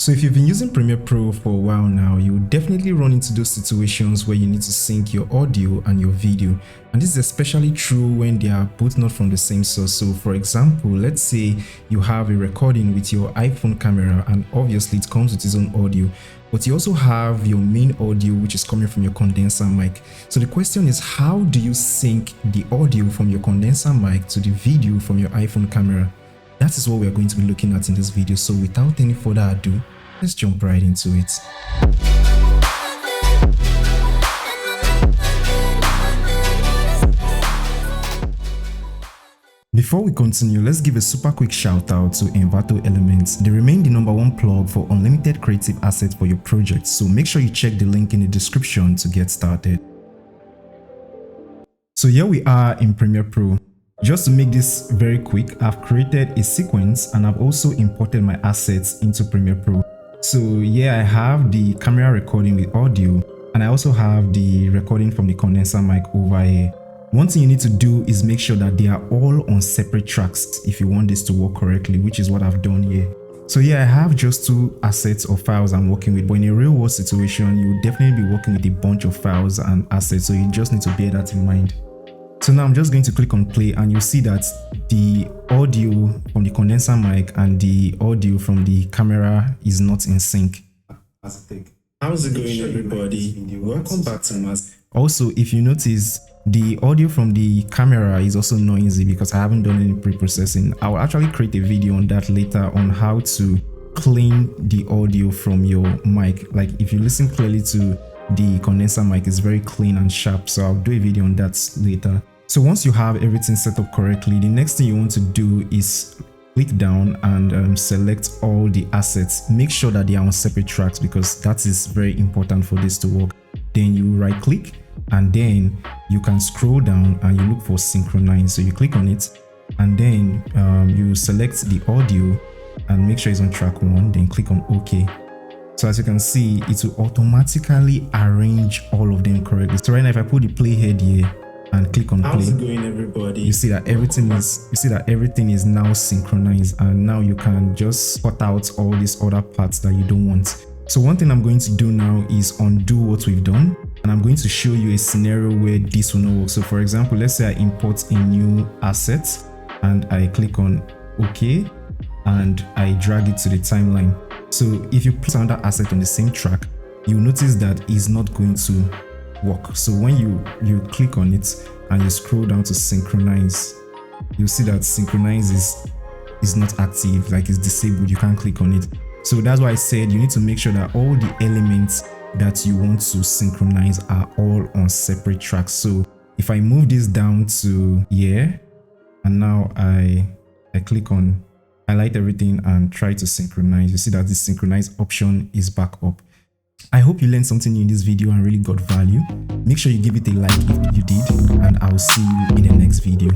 So if you've been using Premiere Pro for a while now, you will definitely run into those situations where you need to sync your audio and your video. And this is especially true when they are both not from the same source. So for example, let's say you have a recording with your iPhone camera and obviously it comes with its own audio, but you also have your main audio which is coming from your condenser mic. So the question is, how do you sync the audio from your condenser mic to the video from your iPhone camera? That is what we are going to be looking at in this video. So without any further ado, let's jump right into it. Before we continue, let's give a super quick shout out to Envato Elements. They remain the #1 plug for unlimited creative assets for your project, so make sure you check the link in the description to get started. So here we are in Premiere Pro. Just to make this very quick, I've created a sequence and I've also imported my assets into Premiere Pro. So here I have the camera recording with audio and I also have the recording from the condenser mic over here. One thing you need to do is make sure that they are all on separate tracks if you want this to work correctly, which is what I've done here. So here I have just 2 assets or files I'm working with, but in a real world situation, you will definitely be working with a bunch of files and assets, so you just need to bear that in mind. So now I'm just going to click on play and you'll see that the audio from the condenser mic and the audio from the camera is not in sync. How's it going, everybody? Welcome back to Mass. Also, if you notice, the audio from the camera is also noisy because I haven't done any pre-processing. I will actually create a video on that later on how to clean the audio from your mic. Like if you listen clearly to the condenser mic, is very clean and sharp, so I'll do a video on that later. So once you have everything set up correctly, the next thing you want to do is click down and select all the assets. Make sure that they are on separate tracks because that is very important for this to work. Then you right click and then you can scroll down and you look for Synchronize. So you click on it and then you select the audio and make sure it's on track 1, then click on OK. So as you can see, it will automatically arrange all of them correctly. So right now, if I put the playhead here and click on play, how's it going, everybody? You see that everything is now synchronized, and now you can just cut out all these other parts that you don't want. So one thing I'm going to do now is undo what we've done, and I'm going to show you a scenario where this will not work. So for example, let's say I import a new asset and I click on OK and I drag it to the timeline. So if you put another asset on the same track, you'll notice that it's not going to work. So when you click on it and you scroll down to Synchronize, you'll see that Synchronize is not active, like it's disabled, you can't click on it. So that's why I said you need to make sure that all the elements that you want to synchronize are all on separate tracks. So if I move this down to here and now I click on highlight everything and try to synchronize, you see that this synchronize option is back up. I hope you learned something new in this video and really got value. Make sure you give it a like if you did, and I will see you in the next video.